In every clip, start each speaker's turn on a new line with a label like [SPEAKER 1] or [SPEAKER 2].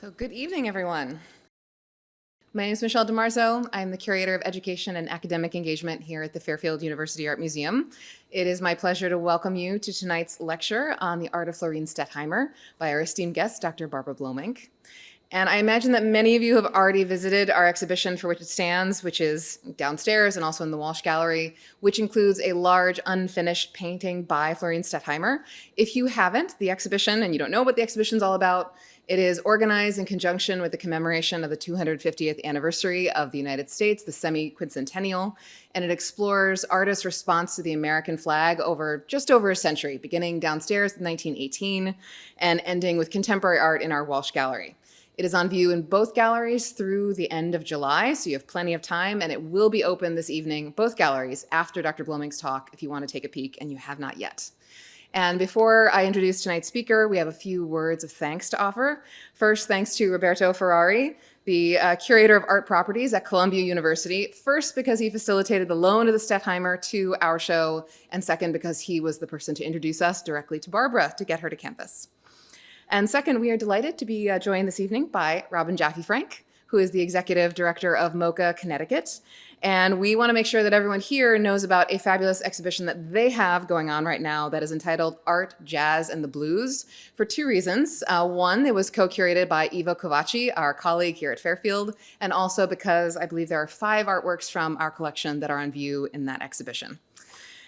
[SPEAKER 1] So good evening, everyone. My name is Michelle DiMarzo. I'm the Curator of Education and Academic Engagement here at the Fairfield University Art Museum. It is my pleasure to welcome you to tonight's lecture on the art of Florine Stettheimer by our esteemed guest, Dr. Barbara Bloemink. And I imagine that many of you have already visited our exhibition for which it stands, which is downstairs and also in the Walsh Gallery, which includes a large unfinished painting by Florine Stettheimer. If you haven't, the exhibition, and you don't know what the exhibition's all about, it is organized in conjunction with the commemoration of the 250th anniversary of the United States, the semi-quincentennial, and it explores artists' response to the American flag over just over a century, beginning downstairs in 1918 and ending with contemporary art in our Walsh Gallery. It is on view in both galleries through the end of July, so you have plenty of time, and it will be open this evening, both galleries, after Dr. Bloemink's talk, if you want to take a peek and you have not yet. And before I introduce tonight's speaker, we have a few words of thanks to offer. First, thanks to Roberto Ferrari, the curator of art properties at Columbia University. First, because he facilitated the loan of the Stettheimer to our show, and second, because he was the person to introduce us directly to Barbara to get her to campus. And second, we are delighted to be joined this evening by Robin Jaffe Frank, who is the executive director of MoCA Connecticut. And we want to make sure that everyone here knows about a fabulous exhibition that they have going on right now that is entitled Art, Jazz, and the Blues for two reasons. One, it was co-curated by Ivo Kovaci, our colleague here at Fairfield, and also because I believe there are 5 artworks from our collection that are on view in that exhibition.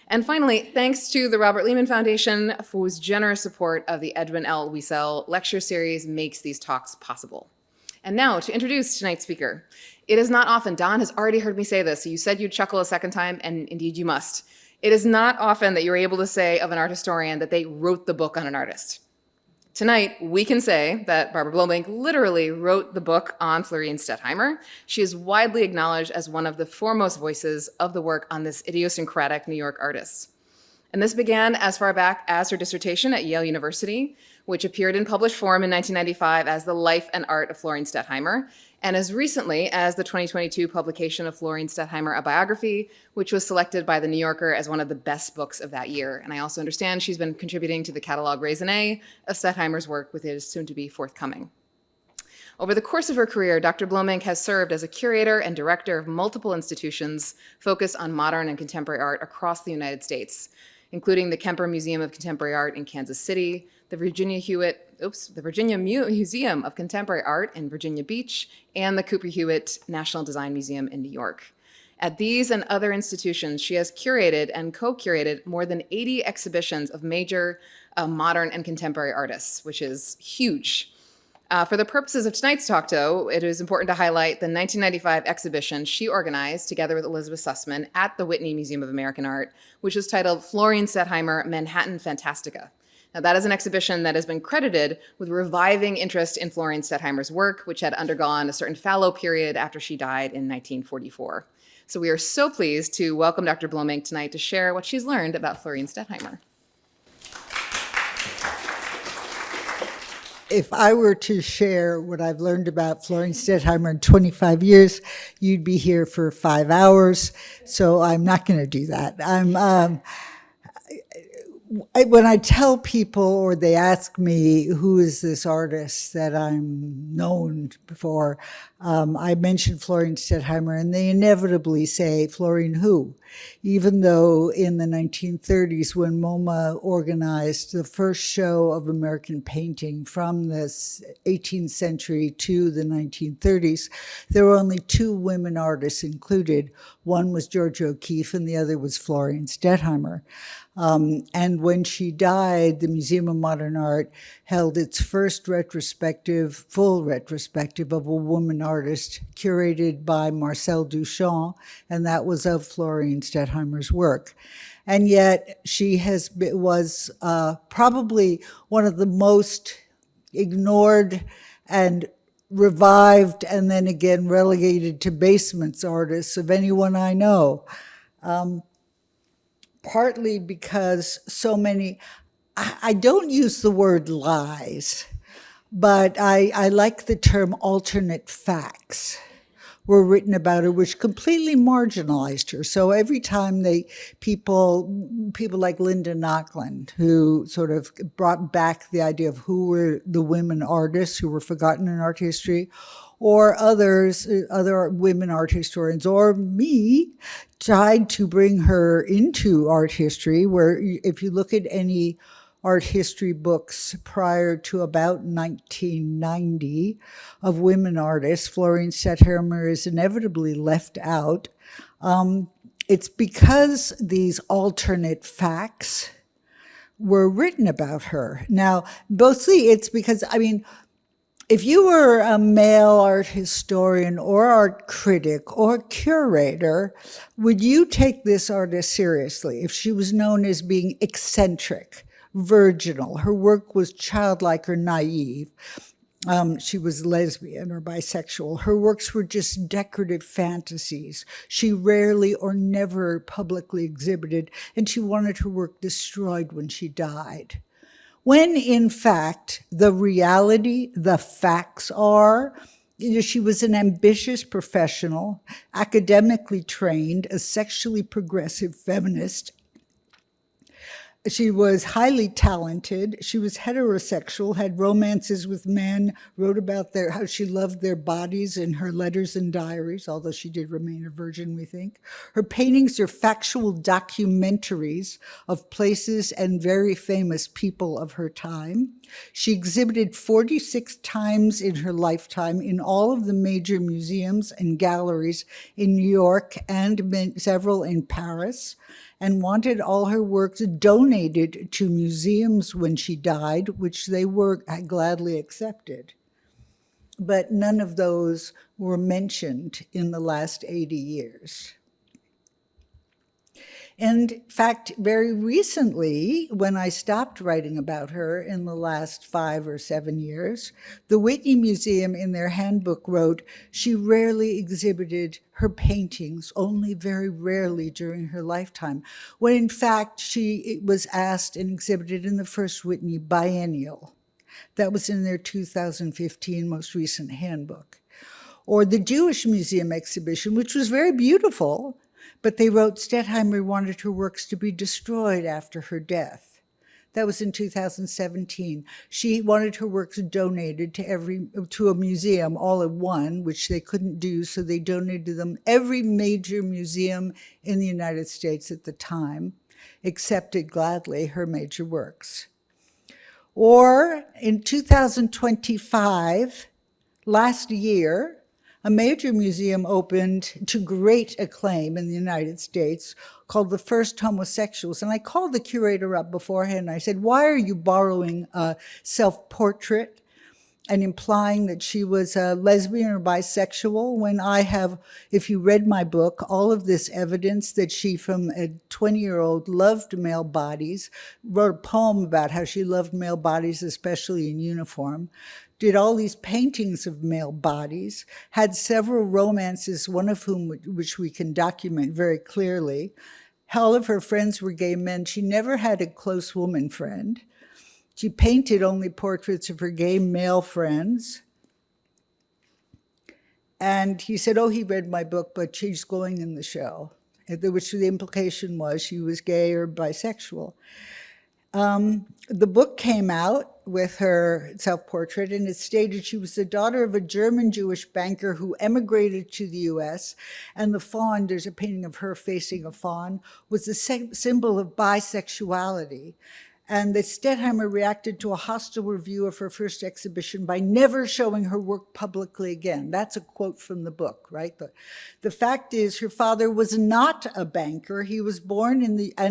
[SPEAKER 1] And finally, thanks to the Robert Lehman Foundation, whose generous support of the Edwin L. Wiesel lecture series makes these talks possible. And now to introduce tonight's speaker. It is not often, Don has already heard me say this, so you said you'd chuckle a second time, and indeed you must. It is not often that you're able to say of an art historian that they wrote the book on an artist. Tonight, we can say that Barbara Bloemink literally wrote the book on Florine Stettheimer. She is widely acknowledged as one of the foremost voices of the work on this idiosyncratic New York artist. And this began as far back as her dissertation at Yale University, which appeared in published form in 1995 as The Life and Art of Florine Stettheimer, and as recently as the 2022 publication of Florine Stettheimer, a biography, which was selected by The New Yorker as one of the best books of that year. And I also understand she's been contributing to the catalog raisonné of Stettheimer's work, with it soon to be forthcoming. Over the course of her career, Dr. Bloemink has served as a curator and director of multiple institutions focused on modern and contemporary art across the United States, including the Kemper Museum of Contemporary Art in Kansas City, the Virginia Museum of Contemporary Art in Virginia Beach, and the Cooper Hewitt National Design Museum in New York. At these and other institutions, she has curated and co-curated more than 80 exhibitions of major modern and contemporary artists, which is huge. For the purposes of tonight's talk, though, it is important to highlight the 1995 exhibition she organized together with Elizabeth Sussman at the Whitney Museum of American Art, which was titled Florine Stettheimer, Manhattan Fantastica. Now, that is an exhibition that has been credited with reviving interest in Florine Stettheimer's work, which had undergone a certain fallow period after she died in 1944. So we are so pleased to welcome Dr. Bloemink tonight to share what she's learned about Florine Stettheimer.
[SPEAKER 2] If I were to share what I've learned about Florine Stettheimer in 25 years, you'd be here for 5 hours. So I'm not going to do that. When I tell people, or they ask me, who is this artist that I'm known for, I mention Florine Stettheimer, and they inevitably say, Florine who? Even though in the 1930s, when MoMA organized the first show of American painting from the 18th century to the 1930s, there were only 2 women artists included. One was Georgia O'Keeffe, and the other was Florine Stettheimer. And when she died, the Museum of Modern Art held its first full retrospective of a woman artist curated by Marcel Duchamp, and that was of Florine Stettheimer's work. And yet she was probably one of the most ignored and revived and then again relegated to basements artists of anyone I know. Partly because so many, I don't use the word lies, but I like the term alternate facts, were written about her, which completely marginalized her. So every time people like Linda Nochlin, who sort of brought back the idea of who were the women artists who were forgotten in art history, or other women art historians, or me, tried to bring her into art history, where if you look at any art history books prior to about 1990 of women artists, Florine Stettheimer is inevitably left out. It's because these alternate facts were written about her. Now, mostly it's because, I mean, if you were a male art historian or art critic or curator, would you take this artist seriously if she was known as being eccentric, virginal, her work was childlike or naive, she was lesbian or bisexual, her works were just decorative fantasies, she rarely or never publicly exhibited, and she wanted her work destroyed when she died? When in fact, the reality, the facts are, she was an ambitious professional, academically trained, a sexually progressive feminist. She was highly talented. She was heterosexual, had romances with men, wrote about how she loved their bodies in her letters and diaries, although she did remain a virgin, we think. Her paintings are factual documentaries of places and very famous people of her time. She exhibited 46 times in her lifetime in all of the major museums and galleries in New York and several in Paris, and wanted all her works donated to museums when she died, which they were gladly accepted. But none of those were mentioned in the last 80 years. And in fact, very recently, when I stopped writing about her in the last 5 or 7 years, the Whitney Museum in their handbook wrote, she rarely exhibited her paintings, only very rarely during her lifetime, when in fact she was asked and exhibited in the first Whitney biennial. That was in their 2015 most recent handbook. Or the Jewish Museum exhibition, which was very beautiful, but they wrote Stettheimer wanted her works to be destroyed after her death. That was in 2017. She wanted her works donated to a museum all at one, which they couldn't do, so they donated them. Every major museum in the United States at the time accepted gladly her major works. Or in 2025, last year, a major museum opened to great acclaim in the United States called The First Homosexuals. And I called the curator up beforehand and I said, why are you borrowing a self-portrait and implying that she was a lesbian or bisexual when I have, if you read my book, all of this evidence that she, from a 20-year-old, loved male bodies, wrote a poem about how she loved male bodies, especially in uniform, did all these paintings of male bodies, had several romances, one of whom, which we can document very clearly. All of her friends were gay men. She never had a close woman friend. She painted only portraits of her gay male friends. And he said, oh, he read my book, but she's going in the show, which the implication was she was gay or bisexual. The book came out with her self-portrait, and it stated she was the daughter of a German Jewish banker who emigrated to the US, and the fawn, there's a painting of her facing a fawn, was the symbol of bisexuality. And that Stettheimer reacted to a hostile review of her first exhibition by never showing her work publicly again. That's a quote from the book, right? The fact is, her father was not a banker. He was born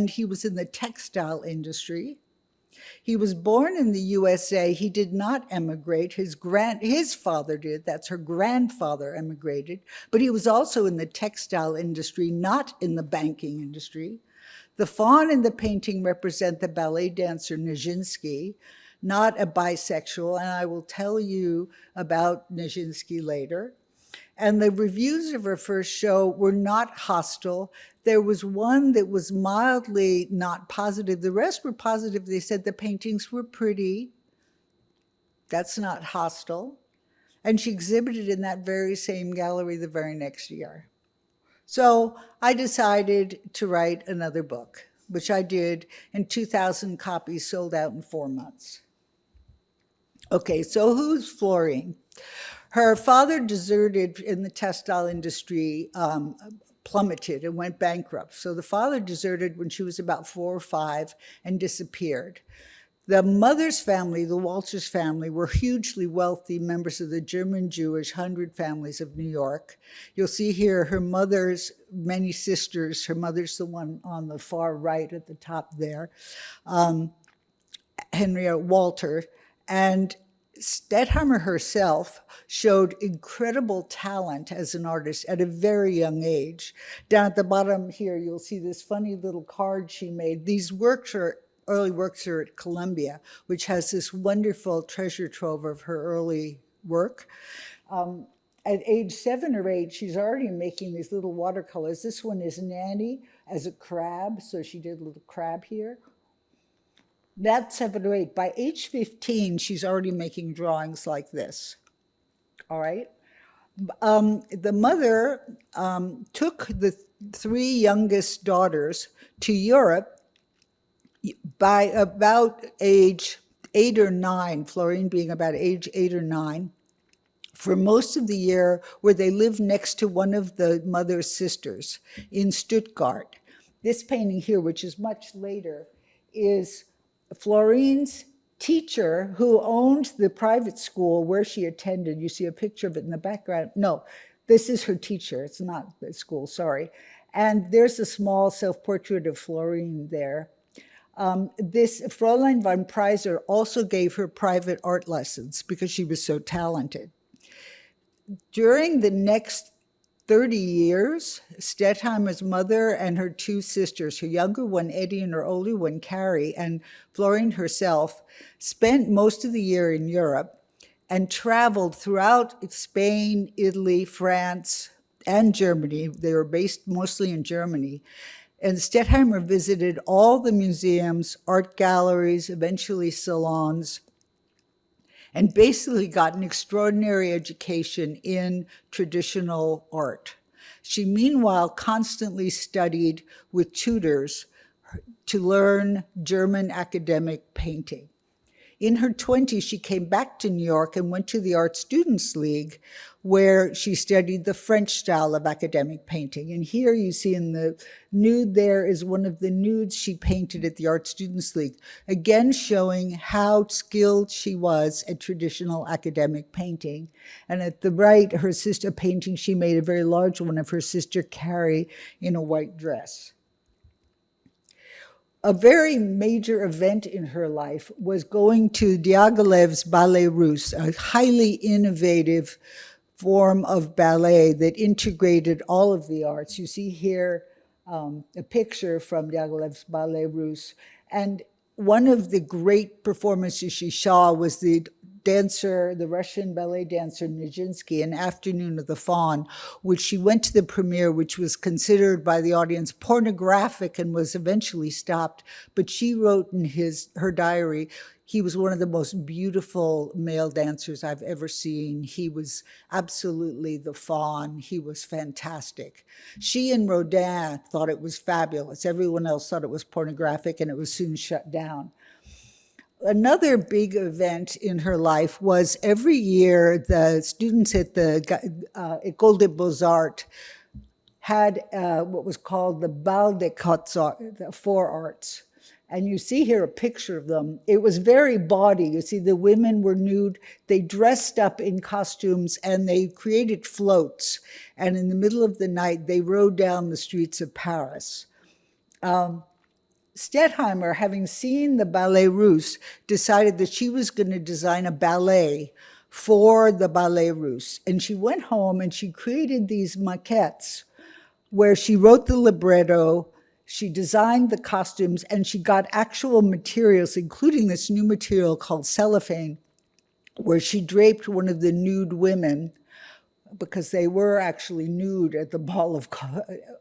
[SPEAKER 2] he was in the textile industry. He was born in the USA. He did not emigrate. His father did. That's her grandfather emigrated. But he was also in the textile industry, not in the banking industry. The fawn in the painting represent the ballet dancer Nijinsky, not a bisexual, and I will tell you about Nijinsky later. And the reviews of her first show were not hostile. There was one that was mildly not positive. The rest were positive. They said the paintings were pretty. That's not hostile. And she exhibited in that very same gallery the very next year. So I decided to write another book, which I did, and 2,000 copies sold out in 4 months. Okay, so who's Florine? Her father deserted in the textile industry, plummeted and went bankrupt. So the father deserted when she was about 4 or 5 and disappeared. The mother's family, the Walters family, were hugely wealthy members of the German Jewish 100 Families of New York. You'll see here her mother's many sisters. Her mother's the one on the far right at the top there, Henrietta Walter. And Stettheimer herself showed incredible talent as an artist at a very young age. Down at the bottom here, you'll see this funny little card she made. These works are early works are at Columbia, which has this wonderful treasure trove of her early work. At age 7 or 8, she's already making these little watercolors. This one is Nanny as a crab, so she did a little crab here. That's 7 or 8. By age 15, she's already making drawings like this. All right. The mother took the 3 youngest daughters to Europe by about age 8 or 9, Florine being about age 8 or 9, for most of the year, where they lived next to one of the mother's sisters in Stuttgart. This painting here, which is much later, is Florine's teacher who owned the private school where she attended. You see a picture of it in the background. No, this is her teacher. It's not the school, sorry. And there's a small self-portrait of Florine there. This Fräulein von Preiser also gave her private art lessons because she was so talented. During the next 30 years, Stettheimer's mother and her 2 sisters, her younger one, Eddie, and her older one, Carrie, and Florine herself, spent most of the year in Europe and traveled throughout Spain, Italy, France, and Germany. They were based mostly in Germany. And Stettheimer visited all the museums, art galleries, eventually salons, and basically got an extraordinary education in traditional art. She, meanwhile, constantly studied with tutors to learn German academic painting. In her 20s, she came back to New York and went to the Art Students League, where she studied the French style of academic painting. And here you see in the nude there is one of the nudes she painted at the Art Students League, again showing how skilled she was at traditional academic painting. And at the right, her sister painting, she made a very large one of her sister Carrie in a white dress. A very major event in her life was going to Diaghilev's Ballet Russe, a highly innovative form of ballet that integrated all of the arts. You see here a picture from Diaghilev's Ballet Russe. And one of the great performances she saw was the dancer, the Russian ballet dancer Nijinsky, in Afternoon of the Faun, which she went to the premiere, which was considered by the audience pornographic and was eventually stopped. But she wrote in her diary, he was one of the most beautiful male dancers I've ever seen. He was absolutely the faun. He was fantastic. She and Rodin thought it was fabulous. Everyone else thought it was pornographic, and it was soon shut down. Another big event in her life was every year the students at the École des Beaux-Arts had what was called the Bal des Quatre Arts, the 4 arts. And you see here a picture of them. It was very bawdy. You see the women were nude. They dressed up in costumes and they created floats. And in the middle of the night, they rode down the streets of Paris. Stettheimer, having seen the Ballet Russe, decided that she was going to design a ballet for the Ballet Russe. And she went home and she created these maquettes where she wrote the libretto, she designed the costumes, and she got actual materials, including this new material called cellophane, where she draped one of the nude women because they were actually nude at the ball of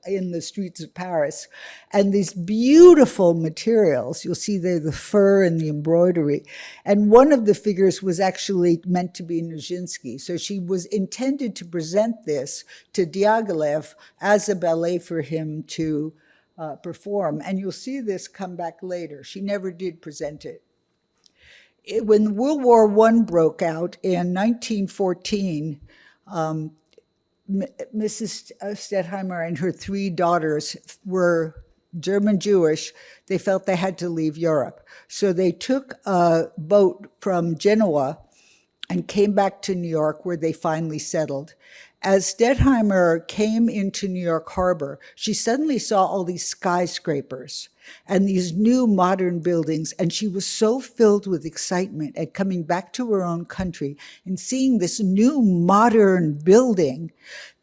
[SPEAKER 2] in the streets of Paris. And these beautiful materials, you'll see there the fur and the embroidery. And one of the figures was actually meant to be Nijinsky. So she was intended to present this to Diaghilev as a ballet for him to perform. And you'll see this come back later. She never did present it. When World War I broke out in 1914, Mrs. Stettheimer and her 3 daughters were German Jewish. They felt they had to leave Europe. So they took a boat from Genoa and came back to New York, where they finally settled. As Stettheimer came into New York Harbor, she suddenly saw all these skyscrapers and these new modern buildings, and she was so filled with excitement at coming back to her own country and seeing this new modern building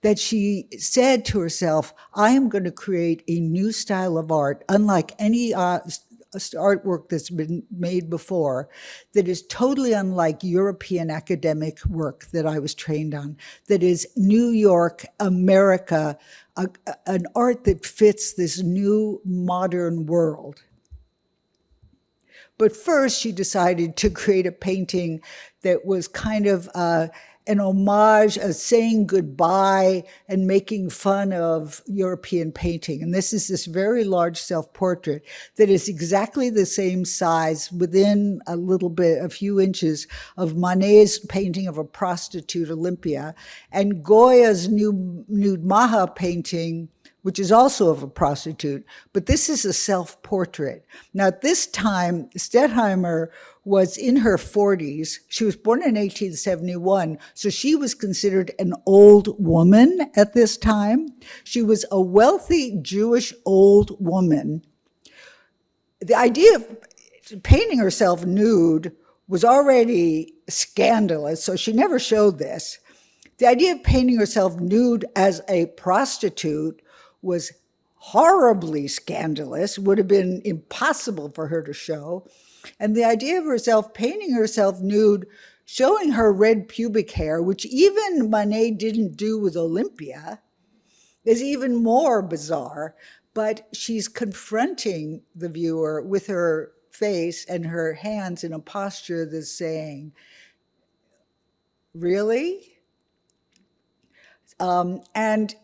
[SPEAKER 2] that she said to herself, I am going to create a new style of art, unlike any artwork that's been made before, that is totally unlike European academic work that I was trained on, that is New York, America, an art that fits this new modern world. But first, she decided to create a painting that was kind of an homage, a saying goodbye and making fun of European painting. And this is this very large self-portrait that is exactly the same size, within a few inches, of Manet's painting of a prostitute, Olympia, and Goya's nude Maha painting, which is also of a prostitute, but this is a self-portrait. Now, at this time, Stettheimer was in her 40s. She was born in 1871, so she was considered an old woman at this time. She was a wealthy Jewish old woman. The idea of painting herself nude was already scandalous, so she never showed this. The idea of painting herself nude as a prostitute was horribly scandalous, would have been impossible for her to show. And the idea of herself painting herself nude, showing her red pubic hair, which even Manet didn't do with Olympia, is even more bizarre. But she's confronting the viewer with her face and her hands in a posture that's saying, really? And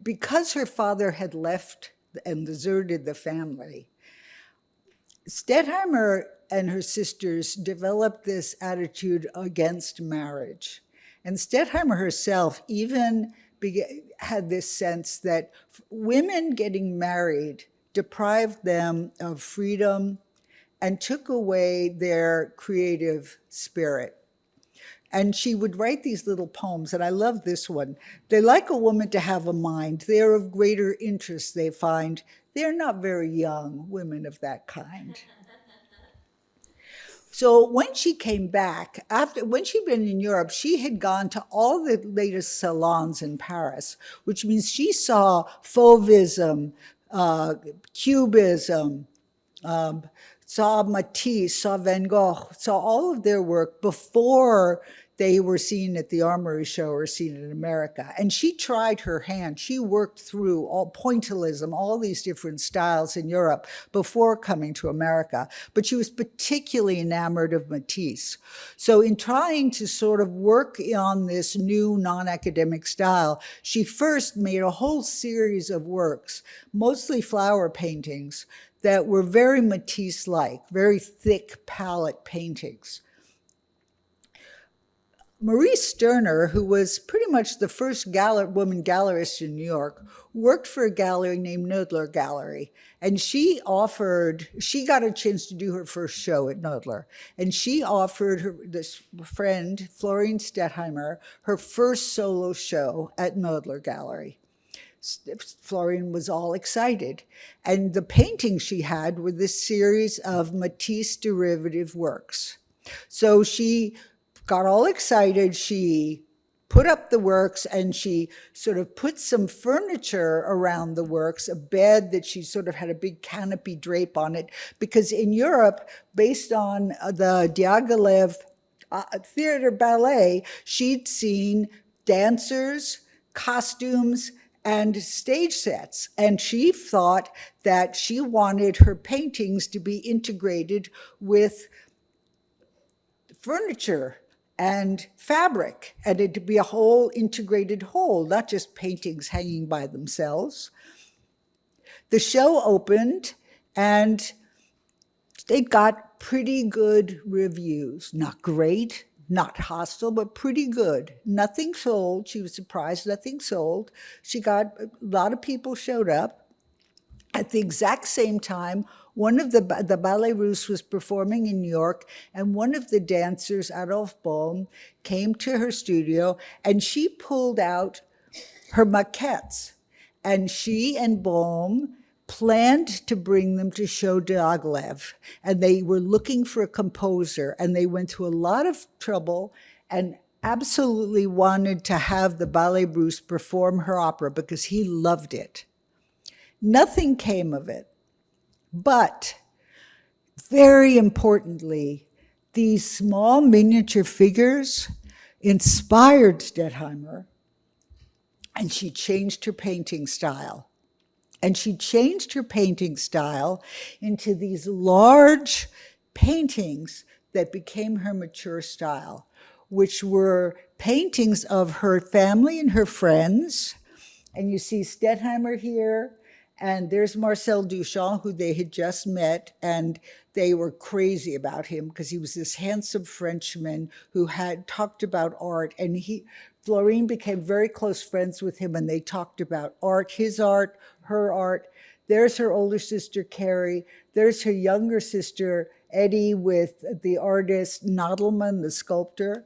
[SPEAKER 2] because her father had left and deserted the family, Stettheimer and her sisters developed this attitude against marriage. And Stettheimer herself even had this sense that women getting married deprived them of freedom and took away their creative spirit. And she would write these little poems, and I love this one. They like a woman to have a mind. They are of greater interest, they find. They're not very young, women of that kind. So when she came back, when she'd been in Europe, she had gone to all the latest salons in Paris, which means she saw Fauvism, Cubism, saw Matisse, saw Van Gogh, saw all of their work before they were seen at the Armory Show or seen in America. And she tried her hand. She worked through all pointillism, all these different styles in Europe before coming to America. But she was particularly enamored of Matisse. So in trying to sort of work on this new non-academic style, she first made a whole series of works, mostly flower paintings, that were very Matisse-like, very thick palette paintings. Marie Sterner, who was pretty much the first woman gallerist in New York, worked for a gallery named Knoedler Gallery. And she got a chance to do her first show at Knoedler. And she offered this friend, Florine Stettheimer, her first solo show at Knoedler Gallery. Florine was all excited. And the paintings she had were this series of Matisse derivative works. So she got all excited. She put up the works and she sort of put some furniture around the works, a bed that she sort of had a big canopy drape on it, because in Europe, based on the Diaghilev theater ballet, she'd seen dancers, costumes, and stage sets. And she thought that she wanted her paintings to be integrated with furniture and fabric, and it to be a whole integrated whole, not just paintings hanging by themselves. The show opened, and it got pretty good reviews. Not great, not hostile, but pretty good. Nothing sold. She was surprised nothing sold. She got, a lot of people showed up. At the exact same time, one of the Ballet Russe was performing in New York, and one of the dancers, Adolphe Bohm, came to her studio, and she pulled out her maquettes. And she and Bohm planned to bring them to show Diaghilev. And they were looking for a composer, and they went through a lot of trouble and absolutely wanted to have the Ballet Russe perform her opera because he loved it. Nothing came of it. But very importantly, these small miniature figures inspired Stettheimer, and she changed her painting style. And she changed her painting style into these large paintings that became her mature style, which were paintings of her family and her friends. And you see Stettheimer here, and there's Marcel Duchamp, who they had just met, and they were crazy about him because he was this handsome Frenchman who had talked about art, and Florine became very close friends with him, and they talked about art, his art, her art. There's her older sister, Carrie. There's her younger sister, Eddie, with the artist Nadelman, the sculptor.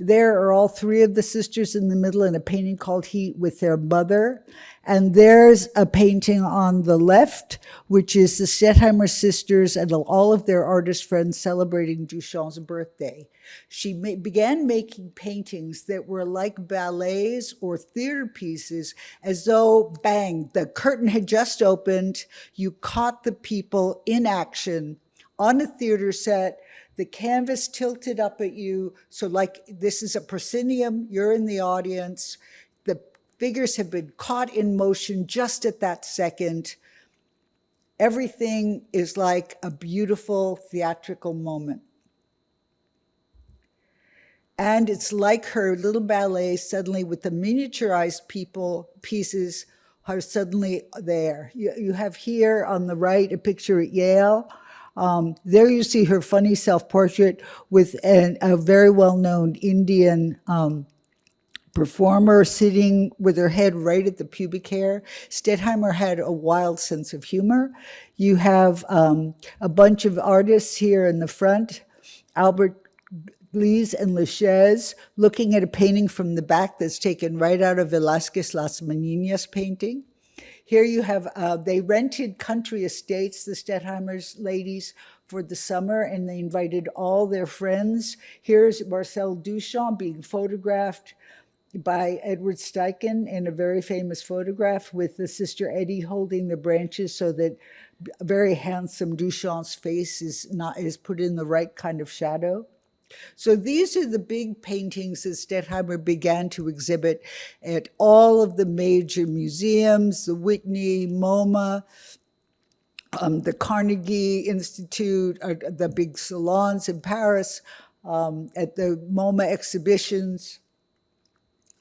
[SPEAKER 2] There are all three of the sisters in the middle in a painting called Heat with their mother. And there's a painting on the left, which is the Stettheimer sisters and all of their artist friends celebrating Duchamp's birthday. She began making paintings that were like ballets or theater pieces, as though, bang, the curtain had just opened, you caught the people in action on a theater set, the canvas tilted up at you. So like this is a proscenium, you're in the audience. The figures have been caught in motion just at that second. Everything is like a beautiful theatrical moment. And it's like her little ballet suddenly with the miniaturized pieces are suddenly there. You have here on the right a picture at Yale. There you see her funny self-portrait with a very well-known Indian performer sitting with her head right at the pubic hair. Stettheimer had a wild sense of humor. You have a bunch of artists here in the front, Albert Glees and Lachaise, looking at a painting from the back that's taken right out of Velázquez Las Meninas painting. Here you have, they rented country estates, the Stettheimer's ladies, for the summer, and they invited all their friends. Here's Marcel Duchamp being photographed by Edward Steichen in a very famous photograph with the sister Eddie holding the branches so that a very handsome Duchamp's face is put in the right kind of shadow. So these are the big paintings that Stettheimer began to exhibit at all of the major museums, the Whitney, MoMA, the Carnegie Institute, the big salons in Paris, at the MoMA exhibitions.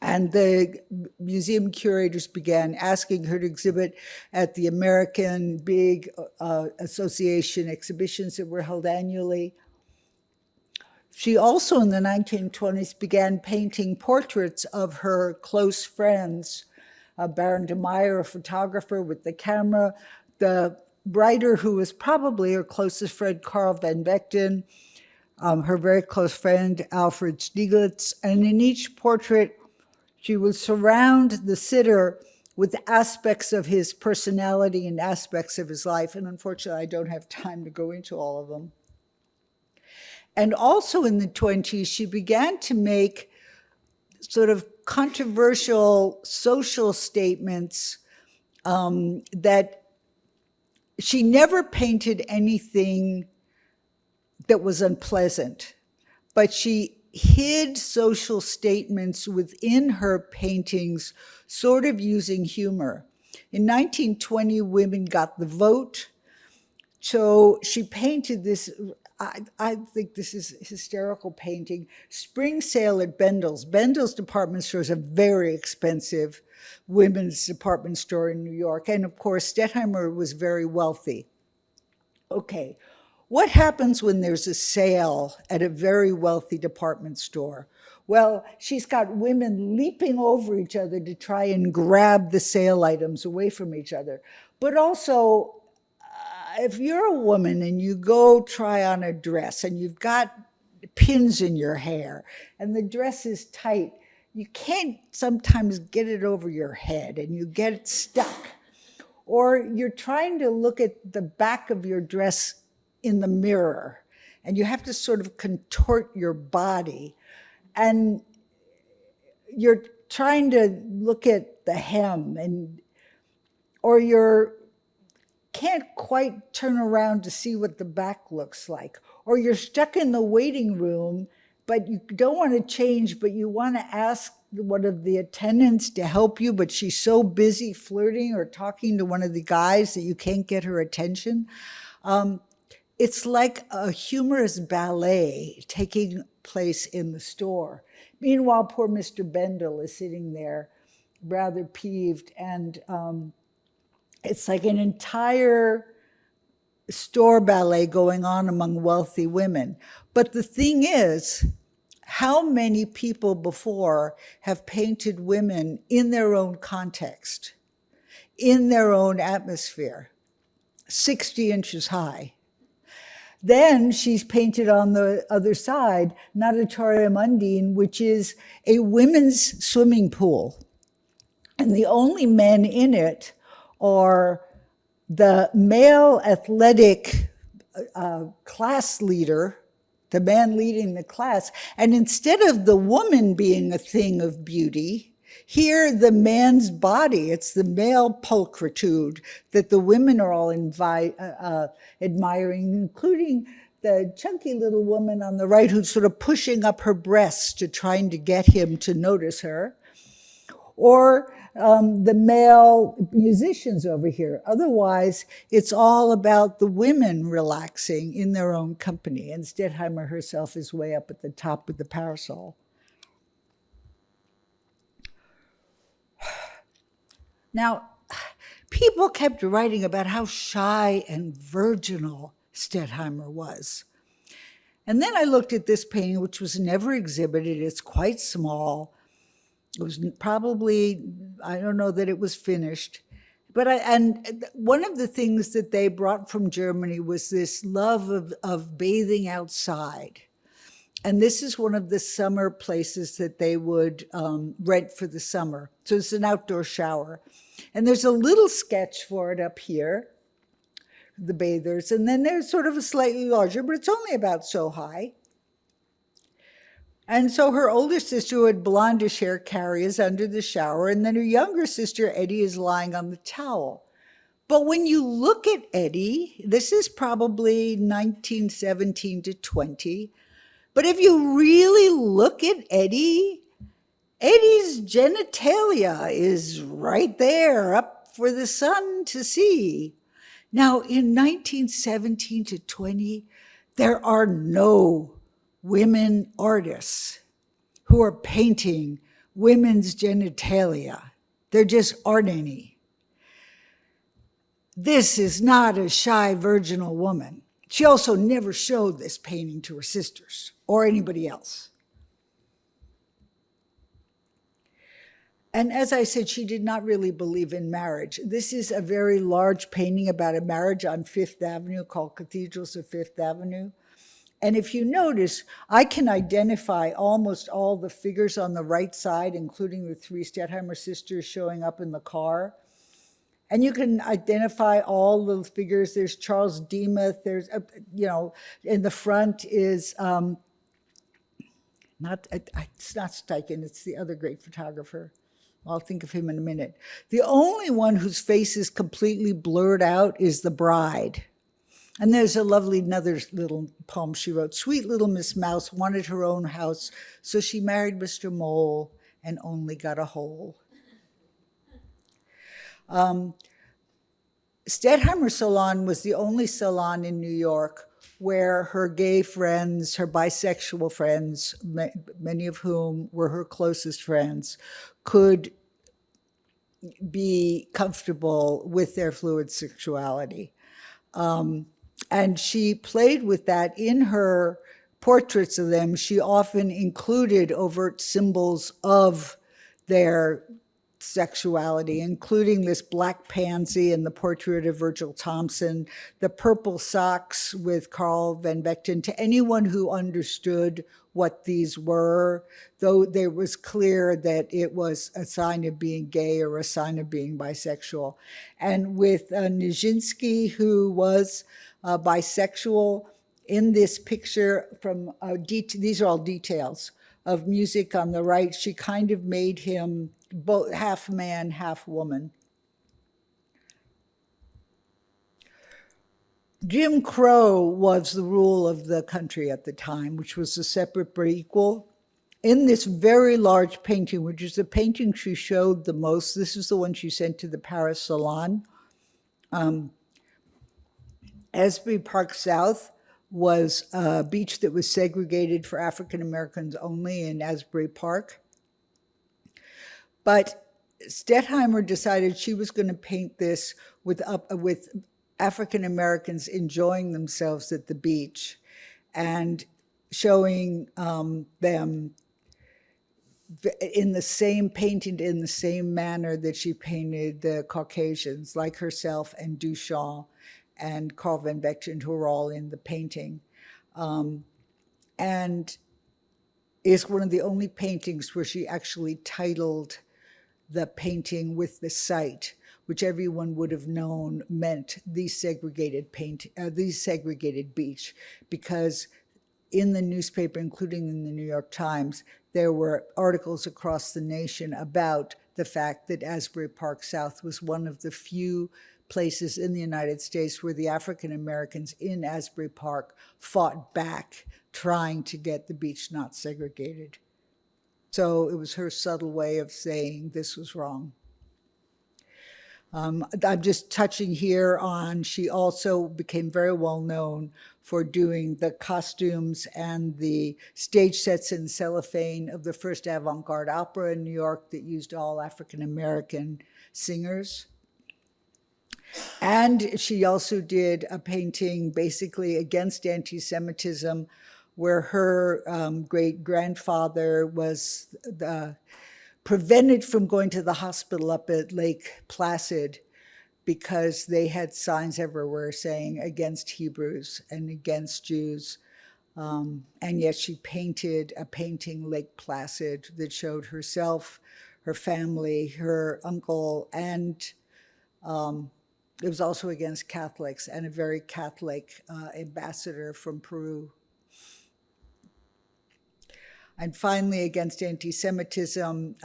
[SPEAKER 2] And the museum curators began asking her to exhibit at the American big association exhibitions that were held annually. She also, in the 1920s, began painting portraits of her close friends. Baron de Meyer, a photographer with the camera, the writer who was probably her closest friend, Carl van Vechten, her very close friend, Alfred Stieglitz. And in each portrait, she would surround the sitter with aspects of his personality and aspects of his life. And unfortunately, I don't have time to go into all of them. And also in the 20s, she began to make sort of controversial social statements that she never painted anything that was unpleasant, but she hid social statements within her paintings, sort of using humor. In 1920, women got the vote. So she painted this, I think this is a hysterical painting, Spring Sale at Bendel's. Bendel's department store is a very expensive women's department store in New York. And of course, Stettheimer was very wealthy. Okay, what happens when there's a sale at a very wealthy department store? Well, she's got women leaping over each other to try and grab the sale items away from each other. But also, if you're a woman and you go try on a dress and you've got pins in your hair and the dress is tight, you can't sometimes get it over your head and you get it stuck. Or you're trying to look at the back of your dress in the mirror and you have to sort of contort your body and you're trying to look at the hem or you're can't quite turn around to see what the back looks like. Or you're stuck in the waiting room, but you don't want to change, but you want to ask one of the attendants to help you, but she's so busy flirting or talking to one of the guys that you can't get her attention. It's like a humorous ballet taking place in the store. Meanwhile, poor Mr. Bendel is sitting there rather peeved, and it's like an entire store ballet going on among wealthy women. But the thing is, how many people before have painted women in their own context, in their own atmosphere, 60 inches high? Then she's painted on the other side, Natatorium Undine, which is a women's swimming pool. And the only men in it are the male athletic class leader, the man leading the class. And instead of the woman being a thing of beauty, here the man's body, it's the male pulchritude that the women are all admiring, including the chunky little woman on the right who's sort of pushing up her breasts to trying to get him to notice her. Or the male musicians over here. Otherwise, it's all about the women relaxing in their own company. And Stettheimer herself is way up at the top with the parasol. Now, people kept writing about how shy and virginal Stettheimer was. And then I looked at this painting, which was never exhibited. It's quite small. It was probably, I don't know that it was finished. And one of the things that they brought from Germany was this love of bathing outside. And this is one of the summer places that they would rent for the summer. So it's an outdoor shower. And there's a little sketch for it up here, the bathers. And then there's sort of a slightly larger, but it's only about so high. And so her older sister, who had blondish hair, Carrie, is under the shower. And then her younger sister, Eddie, is lying on the towel. But when you look at Eddie, this is probably 1917 to 20. But if you really look at Eddie, Eddie's genitalia is right there up for the sun to see. Now, in 1917 to 20, there are no women artists who are painting women's genitalia. There just aren't any. This is not a shy, virginal woman. She also never showed this painting to her sisters or anybody else. And as I said, she did not really believe in marriage. This is a very large painting about a marriage on Fifth Avenue called Cathedrals of Fifth Avenue. And if you notice, I can identify almost all the figures on the right side, including the three Stettheimer sisters showing up in the car. And you can identify all the figures. There's Charles Demuth. There's, in the front is, it's not Steichen, it's the other great photographer. I'll think of him in a minute. The only one whose face is completely blurred out is the bride. And there's a lovely another little poem she wrote. Sweet little Miss Mouse wanted her own house, so she married Mr. Mole and only got a hole. Stettheimer Salon was the only salon in New York where her gay friends, her bisexual friends, many of whom were her closest friends, could be comfortable with their fluid sexuality. And she played with that in her portraits of them. She often included overt symbols of their sexuality, including this black pansy in the portrait of Virgil Thompson, the purple socks with Carl van Vechten. To anyone who understood what these were, though there was clear that it was a sign of being gay or a sign of being bisexual. And with Nijinsky, who was bisexual, in this picture from, these are all details of music on the right, she kind of made him both half man, half woman. Jim Crow was the rule of the country at the time, which was a separate but equal. In this very large painting, which is the painting she showed the most, this is the one she sent to the Paris Salon. Asbury Park South was a beach that was segregated for African Americans only in Asbury Park. But Stettheimer decided she was going to paint this with African Americans enjoying themselves at the beach and showing them in the same, painted in the same manner that she painted the Caucasians, like herself and Duchamp and Carl van Vechten, who were all in the painting. And is one of the only paintings where she actually titled the painting with the site, which everyone would have known meant the segregated beach, because in the newspaper, including in the New York Times, there were articles across the nation about the fact that Asbury Park South was one of the few places in the United States where the African Americans in Asbury Park fought back, trying to get the beach not segregated. So it was her subtle way of saying this was wrong. I'm just touching here on, she also became very well known for doing the costumes and the stage sets in cellophane of the first avant-garde opera in New York that used all African-American singers. And she also did a painting basically against anti-Semitism, where her great-grandfather was prevented from going to the hospital up at Lake Placid because they had signs everywhere saying against Hebrews and against Jews. And yet she painted a painting, Lake Placid, that showed herself, her family, her uncle, and it was also against Catholics and a very Catholic ambassador from Peru. And finally, against anti-Semitism,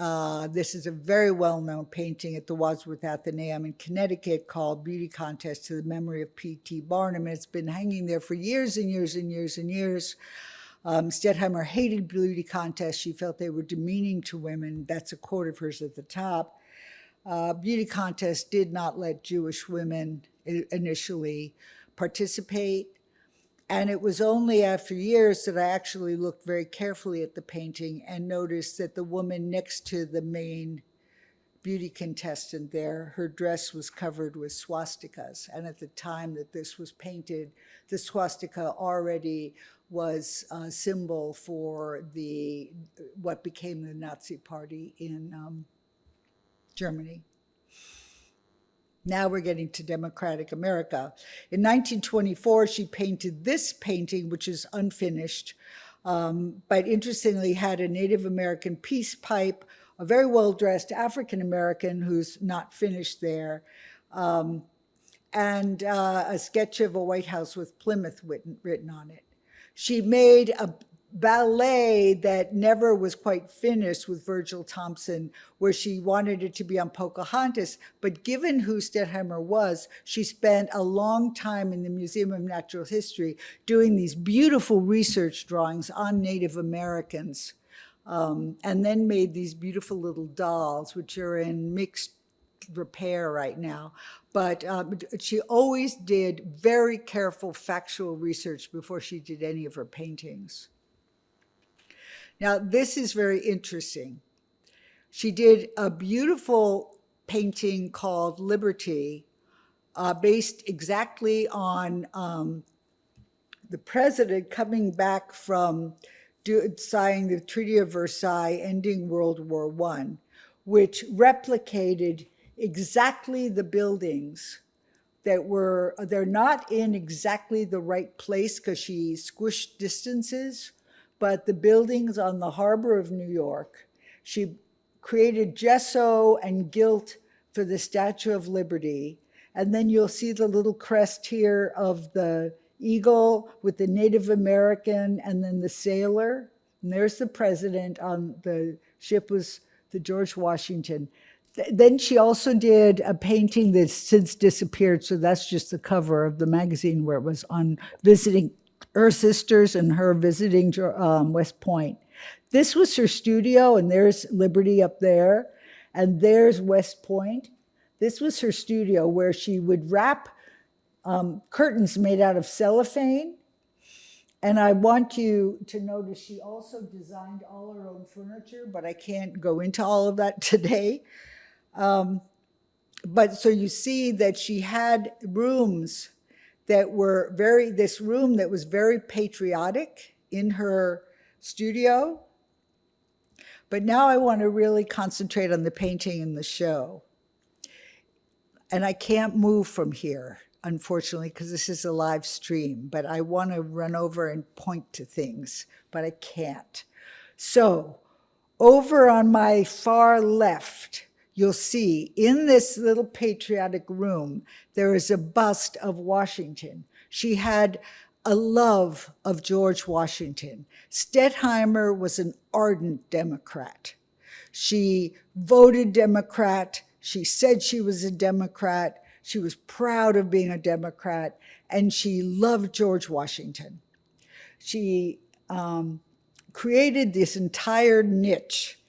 [SPEAKER 2] this is a very well-known painting at the Wadsworth Atheneum in Connecticut called Beauty Contest to the Memory of P.T. Barnum. And it's been hanging there for years and years and years and years. Stettheimer hated beauty contests. She felt they were demeaning to women. That's a quote of hers at the top. Beauty contests did not let Jewish women initially participate. And it was only after years that I actually looked very carefully at the painting and noticed that the woman next to the main beauty contestant there, her dress was covered with swastikas. And at the time that this was painted, the swastika already was a symbol for what became the Nazi Party in Germany. Now we're getting to democratic America. In 1924, she painted this painting, which is unfinished, but interestingly had a Native American peace pipe, a very well-dressed African American who's not finished there, and a sketch of a White House with Plymouth written on it. She made ballet that never was quite finished with Virgil Thompson, where she wanted it to be on Pocahontas. But given who Stettheimer was, she spent a long time in the Museum of Natural History doing these beautiful research drawings on Native Americans, and then made these beautiful little dolls, which are in mixed repair right now. But she always did very careful factual research before she did any of her paintings. Now, this is very interesting. She did a beautiful painting called Liberty, based exactly on the president coming back from signing the Treaty of Versailles, ending World War I, which replicated exactly the buildings that were, they're not in exactly the right place because she squished distances, but the buildings on the harbor of New York, she created gesso and gilt for the Statue of Liberty. And then you'll see the little crest here of the eagle with the Native American and then the sailor. And there's the president. On the ship was the George Washington. Then she also did a painting that's since disappeared, so that's just the cover of the magazine, where it was on visiting her sisters and her visiting West Point. This was her studio, and there's Liberty up there, and there's West Point. This was her studio, where she would wrap curtains made out of cellophane. And I want you to notice she also designed all her own furniture, but I can't go into all of that today. But so you see that she had rooms that were this room that was very patriotic in her studio. But now I want to really concentrate on the painting and the show. And I can't move from here, unfortunately, because this is a live stream, but I want to run over and point to things, but I can't. So over on my far left, you'll see in this little patriotic room, there is a bust of Washington. She had a love of George Washington. Stettheimer was an ardent Democrat. She voted Democrat. She said she was a Democrat. She was proud of being a Democrat, and she loved George Washington. She created this entire niche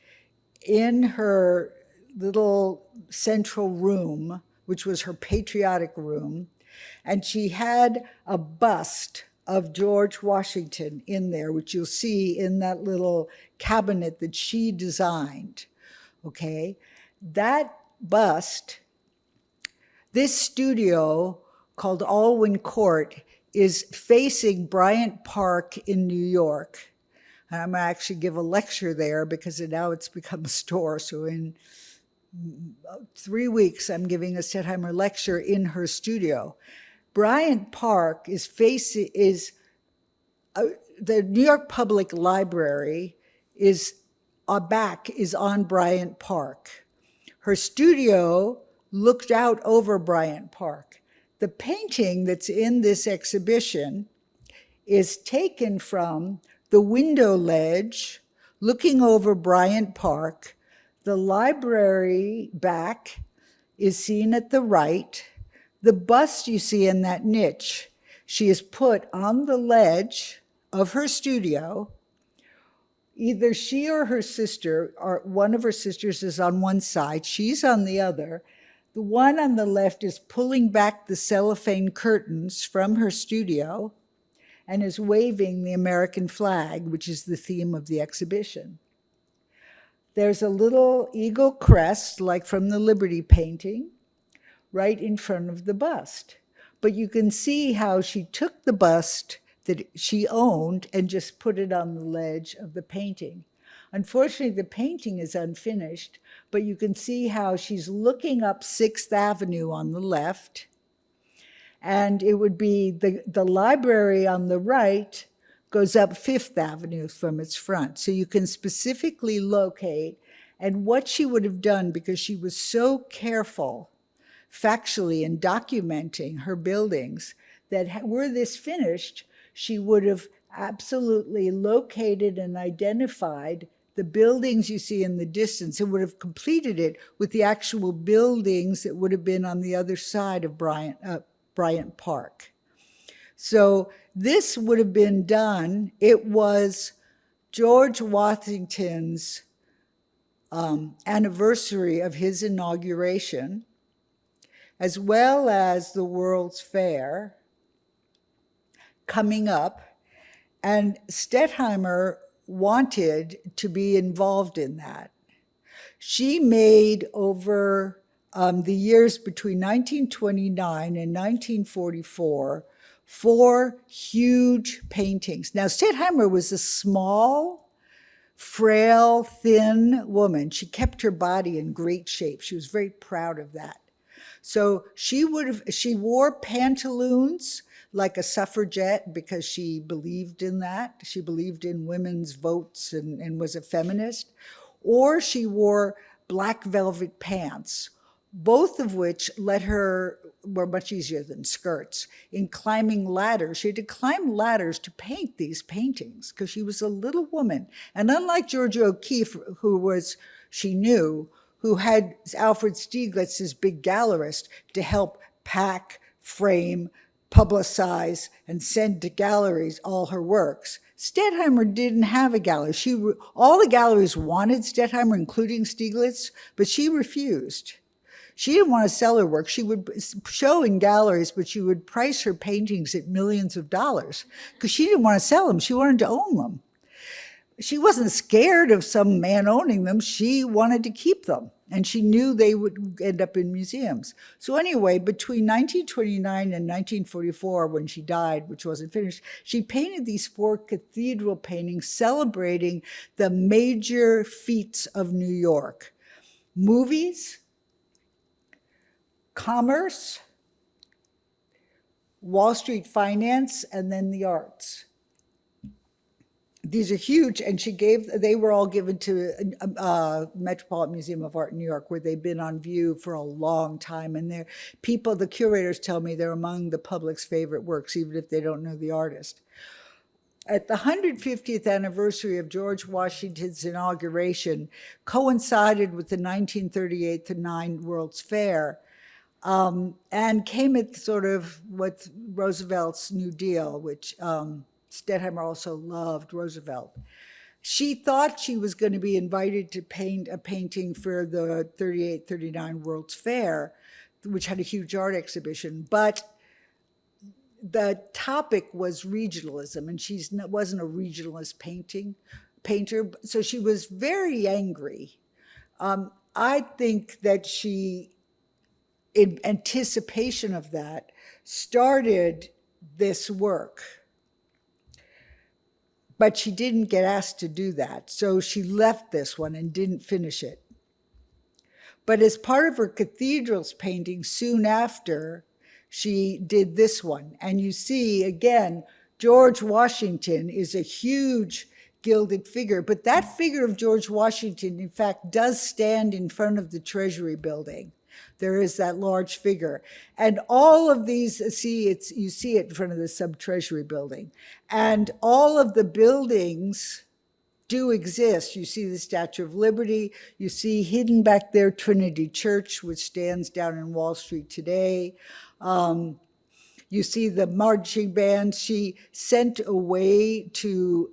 [SPEAKER 2] in her little central room, which was her patriotic room, and she had a bust of George Washington in there, which you'll see in that little cabinet that she designed, okay? That bust, this studio called Alwyn Court is facing Bryant Park in New York. And I'm gonna actually give a lecture there because now it's become a store. So in 3 weeks, I'm giving a Stettheimer lecture in her studio. Bryant Park is the New York Public Library is on Bryant Park. Her studio looked out over Bryant Park. The painting that's in this exhibition is taken from the window ledge looking over Bryant Park. The library back is seen at the right. The bust you see in that niche, she is put on the ledge of her studio. Either she or her sister, or one of her sisters is on one side, she's on the other. The one on the left is pulling back the cellophane curtains from her studio and is waving the American flag, which is the theme of the exhibition. There's a little eagle crest, like from the Liberty painting, right in front of the bust. But you can see how she took the bust that she owned and just put it on the ledge of the painting. Unfortunately, the painting is unfinished, but you can see how she's looking up 6th Avenue on the left, and it would be the library on the right goes up 5th Avenue from its front. So you can specifically locate, and what she would have done, because she was so careful factually in documenting her buildings, that were this finished, she would have absolutely located and identified the buildings you see in the distance and would have completed it with the actual buildings that would have been on the other side of Bryant Park. So this would have been done. It was George Washington's anniversary of his inauguration, as well as the World's Fair coming up. And Stettheimer wanted to be involved in that. She made over the years between 1929 and 1944 4 huge paintings. Now, Stettheimer was a small, frail, thin woman. She kept her body in great shape. She was very proud of that. So she wore pantaloons like a suffragette because she believed in that. She believed in women's votes and was a feminist. Or she wore black velvet pants, both of which were much easier than skirts. In climbing ladders, she had to climb ladders to paint these paintings because she was a little woman. And unlike Georgia O'Keeffe, she knew, who had Alfred Stieglitz, his big gallerist, to help pack, frame, publicize, and send to galleries all her works. Stettheimer didn't have a gallery. All the galleries wanted Stettheimer, including Stieglitz, but she refused. She didn't want to sell her work. She would show in galleries, but she would price her paintings at millions of dollars because she didn't want to sell them. She wanted to own them. She wasn't scared of some man owning them. She wanted to keep them, and she knew they would end up in museums. So anyway, between 1929 and 1944, when she died, which wasn't finished, she painted these 4 cathedral paintings celebrating the major feats of New York: movies, commerce, Wall Street finance, and then the arts. These are huge, and they were all given to Metropolitan Museum of Art in New York, where they've been on view for a long time. And the curators tell me they're among the public's favorite works, even if they don't know the artist. At the 150th anniversary of George Washington's inauguration, coincided with the 1938-9 World's Fair, and came at sort of with Roosevelt's New Deal, which Stettheimer also loved Roosevelt. She thought she was going to be invited to paint a painting for the 38-39 World's Fair, which had a huge art exhibition, but the topic was regionalism, and she wasn't a regionalist painter, so she was very angry. I think that she, in anticipation of that, started this work. But she didn't get asked to do that, so she left this one and didn't finish it. But as part of her cathedrals painting soon after, she did this one. And you see, again, George Washington is a huge gilded figure, but that figure of George Washington, in fact, does stand in front of the Treasury building. There is that large figure. And all of these, you see it in front of the Sub-Treasury building. And all of the buildings do exist. You see the Statue of Liberty. You see hidden back there Trinity Church, which stands down in Wall Street today. You see the marching band. She sent away to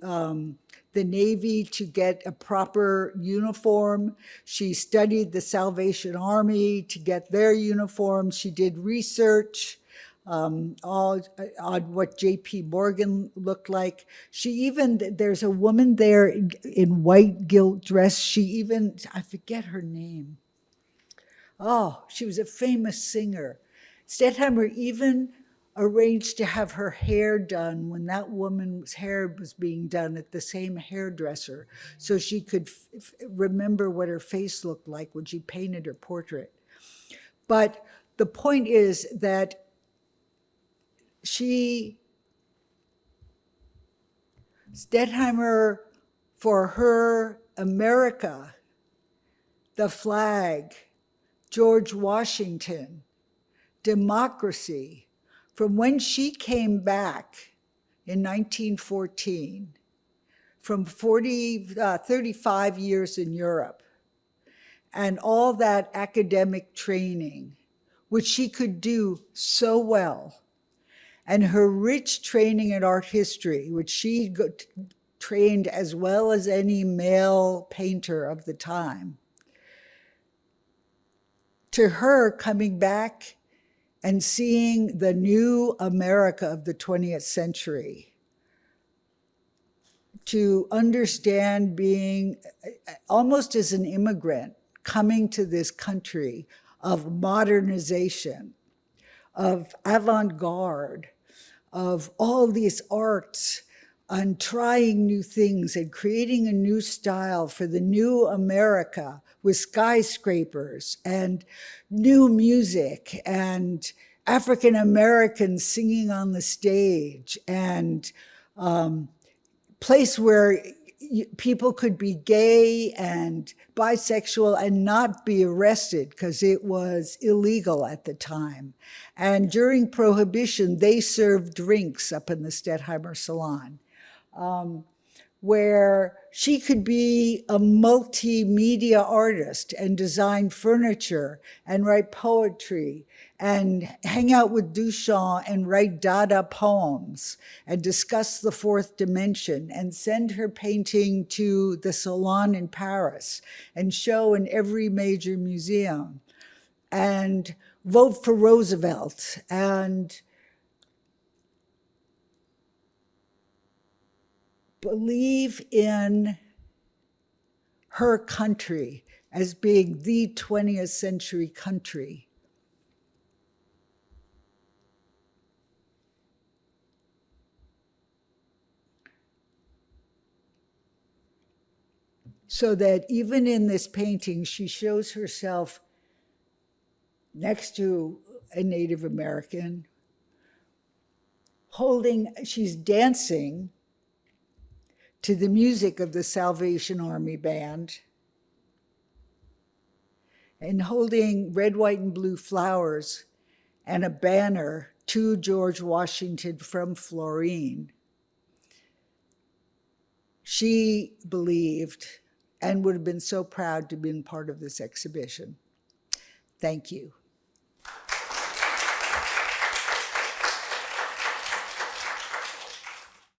[SPEAKER 2] the Navy to get a proper uniform. She studied the Salvation Army to get their uniforms. She did research on what J.P. Morgan looked like. There's a woman there in white gilt dress. I forget her name. Oh, she was a famous singer. Stettheimer even arranged to have her hair done when that woman's hair was being done at the same hairdresser, so she could remember what her face looked like when she painted her portrait. But the point is that Stettheimer, for her, America, the flag, George Washington, democracy, from when she came back in 1914 from 35 years in Europe, and all that academic training, which she could do so well, and her rich training in art history, which she trained as well as any male painter of the time, to her coming back and seeing the new America of the 20th century, to understand being almost as an immigrant coming to this country of modernization, of avant-garde, of all these arts, and trying new things and creating a new style for the new America with skyscrapers and new music and African Americans singing on the stage, and place where people could be gay and bisexual and not be arrested because it was illegal at the time. And during Prohibition, they served drinks up in the Stettheimer salon, where she could be a multimedia artist and design furniture and write poetry and hang out with Duchamp and write Dada poems and discuss the fourth dimension and send her painting to the Salon in Paris and show in every major museum and vote for Roosevelt and believe in her country as being the 20th century country. So that even in this painting, she shows herself next to a Native American, she's dancing to the music of the Salvation Army Band and holding red, white, and blue flowers and a banner to George Washington from Florine. She believed and would have been so proud to have been part of this exhibition. Thank you.